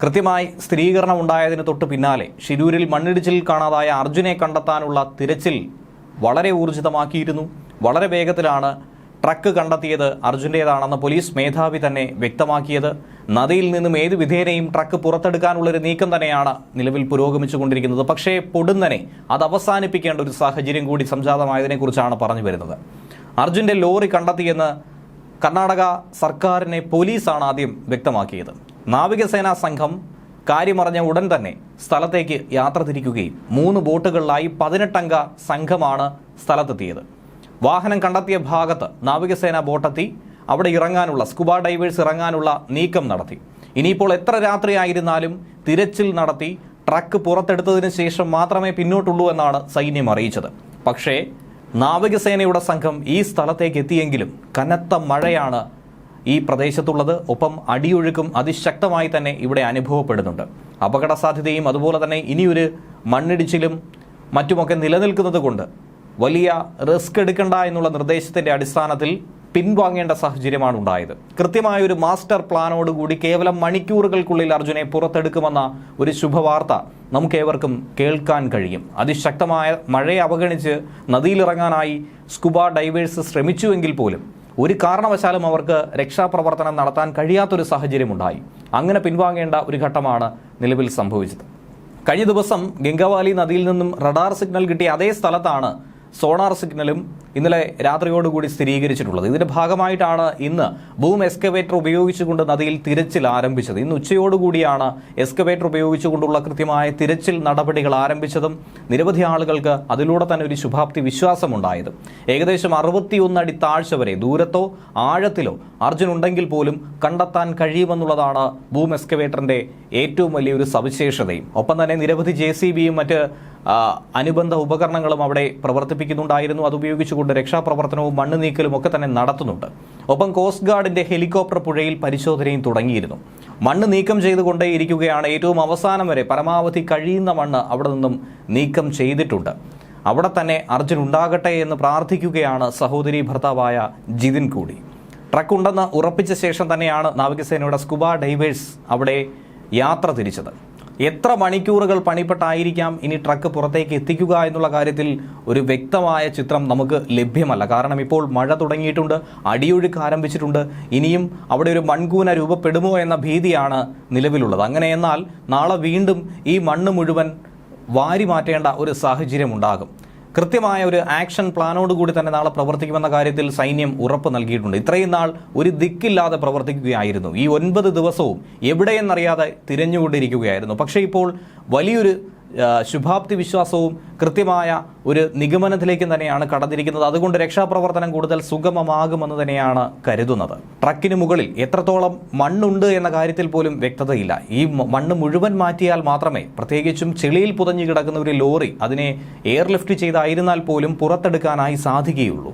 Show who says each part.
Speaker 1: കൃത്യമായി സ്ഥിരീകരണം ഉണ്ടായതിന് തൊട്ട് പിന്നാലെ ഷിരൂരിൽ മണ്ണിടിച്ചിലിൽ കാണാതായ അർജുനെ കണ്ടെത്താനുള്ള തിരച്ചിൽ വളരെ ഊർജിതമാക്കിയിരുന്നു. വളരെ വേഗത്തിലാണ് ട്രക്ക് കണ്ടെത്തിയത് അർജുൻ്റേതാണെന്ന് പോലീസ് മേധാവി തന്നെ വ്യക്തമാക്കിയത്. നദിയിൽ നിന്നും ഏത് വിധേനയും ട്രക്ക് പുറത്തെടുക്കാനുള്ളൊരു നീക്കം തന്നെയാണ് നിലവിൽ പുരോഗമിച്ചുകൊണ്ടിരിക്കുന്നത്. പക്ഷേ പൊടുന്നനെ അത് അവസാനിപ്പിക്കേണ്ട ഒരു സാഹചര്യം കൂടി സംജാതമായതിനെക്കുറിച്ചാണ് പറഞ്ഞു വരുന്നത്. അർജുൻ്റെ ലോറി കണ്ടെത്തിയെന്ന് കർണാടക സർക്കാരിനെ പോലീസാണ് ആദ്യം വ്യക്തമാക്കിയത്. നാവികസേനാ സംഘം കാര്യമറിഞ്ഞ ഉടൻ തന്നെ സ്ഥലത്തേക്ക് യാത്ര തിരിക്കുകയും 3 ബോട്ടുകളിലായി 18 അംഗ സംഘമാണ് സ്ഥലത്തെത്തിയത്. വാഹനം കണ്ടെത്തിയ ഭാഗത്ത് നാവികസേന ബോട്ടെത്തി അവിടെ ഇറങ്ങാനുള്ള സ്കൂബ ഡൈവേഴ്സ് ഇറങ്ങാനുള്ള നീക്കം നടത്തി. ഇനിയിപ്പോൾ എത്ര രാത്രിയായിരുന്നാലും തിരച്ചിൽ നടത്തി ട്രക്ക് പുറത്തെടുത്തതിന് ശേഷം മാത്രമേ പിന്നോട്ടുള്ളൂ എന്നാണ് സൈന്യം അറിയിച്ചത്. പക്ഷേ നാവികസേനയുടെ സംഘം ഈ സ്ഥലത്തേക്ക് എത്തിയെങ്കിലും കനത്ത മഴയാണ് ഈ പ്രദേശത്തുള്ളത്. ഒപ്പം അടിയൊഴുക്കും അതിശക്തമായി തന്നെ ഇവിടെ അനുഭവപ്പെടുന്നുണ്ട്. അപകട സാധ്യതയും അതുപോലെ തന്നെ ഇനിയൊരു മണ്ണിടിച്ചിലും മറ്റുമൊക്കെ നിലനിൽക്കുന്നത് കൊണ്ട് വലിയ റിസ്ക് എടുക്കണ്ട എന്നുള്ള നിർദ്ദേശത്തിൻ്റെ അടിസ്ഥാനത്തിൽ പിൻവാങ്ങേണ്ട സാഹചര്യമാണ് ഉണ്ടായത്. കൃത്യമായൊരു മാസ്റ്റർ പ്ലാനോടുകൂടി കേവലം മണിക്കൂറുകൾക്കുള്ളിൽ അർജുനെ പുറത്തെടുക്കുമെന്ന ഒരു ശുഭവാർത്ത നമുക്കേവർക്കും കേൾക്കാൻ കഴിയും. അതിശക്തമായ മഴയെ അവഗണിച്ച് നദിയിലിറങ്ങാനായി സ്കൂബ ഡൈവേഴ്സ് ശ്രമിച്ചുവെങ്കിൽ പോലും ഒരു കാരണവശാലും അവർക്ക് രക്ഷാപ്രവർത്തനം നടത്താൻ കഴിയാത്തൊരു സാഹചര്യമുണ്ടായി. അങ്ങനെ പിൻവാങ്ങേണ്ട ഒരു ഘട്ടമാണ് നിലവിൽ സംഭവിച്ചത്. കഴിഞ്ഞ ദിവസം ഗംഗാവാലി നദിയിൽ നിന്നും റഡാർ സിഗ്നൽ കിട്ടിയ അതേ സ്ഥലത്താണ് സോണാർ സിഗ്നലും ഇന്നലെ രാത്രിയോടുകൂടി സ്ഥിരീകരിച്ചിട്ടുള്ളത്. ഇതിന്റെ ഭാഗമായിട്ടാണ് ഇന്ന് ബൂം എക്സ്കവേറ്റർ ഉപയോഗിച്ചുകൊണ്ട് നദിയിൽ തിരച്ചിൽ ആരംഭിച്ചത്. ഇന്ന് ഉച്ചയോടുകൂടിയാണ് എക്സ്കവേറ്റർ ഉപയോഗിച്ചുകൊണ്ടുള്ള കൃത്യമായ തിരച്ചിൽ നടപടികൾ ആരംഭിച്ചതും നിരവധി ആളുകൾക്ക് അതിലൂടെ തന്നെ ഒരു ശുഭാപ്തി വിശ്വാസമുണ്ടായത്. ഏകദേശം 61 അടി താഴ്ച വരെ ദൂരത്തോ ആഴത്തിലോ അർജുൻ ഉണ്ടെങ്കിൽ പോലും കണ്ടെത്താൻ കഴിയുമെന്നുള്ളതാണ് ബൂം എക്സ്കവേറ്ററിന്റെ ഏറ്റവും വലിയൊരു സവിശേഷതയും. ഒപ്പം തന്നെ നിരവധി JCBയും മറ്റ് അനുബന്ധ ഉപകരണങ്ങളും അവിടെ പ്രവർത്തിപ്പിക്കുന്നുണ്ടായിരുന്നു. അതുപയോഗിച്ചുകൊണ്ട് രക്ഷാപ്രവർത്തനവും മണ്ണ് നീക്കലും ഒക്കെ തന്നെ നടത്തുന്നുണ്ട്. ഒപ്പം കോസ്റ്റ് ഗാർഡിന്റെ ഹെലികോപ്റ്റർ പുഴയിൽ പരിശോധനയും തുടങ്ങിയിരുന്നു. മണ്ണ് നീക്കം ചെയ്തുകൊണ്ടേയിരിക്കുകയാണ്. ഏറ്റവും അവസാനം വരെ പരമാവധി കഴിയുന്ന മണ്ണ് അവിടെ നിന്നും നീക്കം ചെയ്തിട്ടുണ്ട്. അവിടെ തന്നെ അർജുൻ ഉണ്ടാകട്ടെ എന്ന് പ്രാർത്ഥിക്കുകയാണ് സഹോദരി ഭർത്താവായ ജിതിൻ കൂടി. ട്രക്ക് ഉണ്ടെന്ന് ഉറപ്പിച്ച ശേഷം തന്നെയാണ് നാവികസേനയുടെ സ്കൂബ ഡൈവേഴ്സ് അവിടെ യാത്ര തിരിച്ചത്. എത്ര മണിക്കൂറുകൾ പണിപ്പെട്ടായിരിക്കാം ഇനി ട്രക്ക് പുറത്തേക്ക് എത്തിക്കുക എന്നുള്ള കാര്യത്തിൽ ഒരു വ്യക്തമായ ചിത്രം നമുക്ക് ലഭ്യമല്ല. കാരണം ഇപ്പോൾ മഴ തുടങ്ങിയിട്ടുണ്ട്, അടിയൊഴുക്ക് ആരംഭിച്ചിട്ടുണ്ട്. ഇനിയും അവിടെ ഒരു മൺകൂന രൂപപ്പെടുമോ എന്ന ഭീതിയാണ് നിലവിലുള്ളത്. അങ്ങനെയെന്നാൽ നാളെ വീണ്ടും ഈ മണ്ണ് മുഴുവൻ വാരി മാറ്റേണ്ട ഒരു സാഹചര്യം ഉണ്ടാകും. കൃത്യമായ ഒരു ആക്ഷൻ പ്ലാനോടുകൂടി തന്നെ നാളെ പ്രവർത്തിക്കുമെന്ന കാര്യത്തിൽ സൈന്യം ഉറപ്പ് നൽകിയിട്ടുണ്ട്. ഇത്രയും നാൾ ഒരു ദിക്കില്ലാതെ പ്രവർത്തിക്കുകയായിരുന്നു. ഈ 9 ദിവസവും എവിടെയെന്നറിയാതെ തിരഞ്ഞുകൊണ്ടിരിക്കുകയായിരുന്നു. പക്ഷേ ഇപ്പോൾ വലിയൊരു ശുഭാപ്തി വിശ്വാസവും കൃത്യമായ ഒരു നിഗമനത്തിലേക്ക് തന്നെയാണ് കടന്നിരിക്കുന്നത്. അതുകൊണ്ട് രക്ഷാപ്രവർത്തനം കൂടുതൽ സുഗമമാകുമെന്ന് തന്നെയാണ് കരുതുന്നത്. ട്രക്കിന് മുകളിൽ എത്രത്തോളം മണ്ണുണ്ട് എന്ന കാര്യത്തിൽ പോലും വ്യക്തതയില്ല. ഈ മണ്ണ് മുഴുവൻ മാറ്റിയാൽ മാത്രമേ, പ്രത്യേകിച്ചും ചെളിയിൽ പുതഞ്ഞു കിടക്കുന്ന ഒരു ലോറി അതിനെ എയർലിഫ്റ്റ് ചെയ്തായിരുന്നാൽ പോലും പുറത്തെടുക്കാനായി സാധിക്കുകയുള്ളൂ.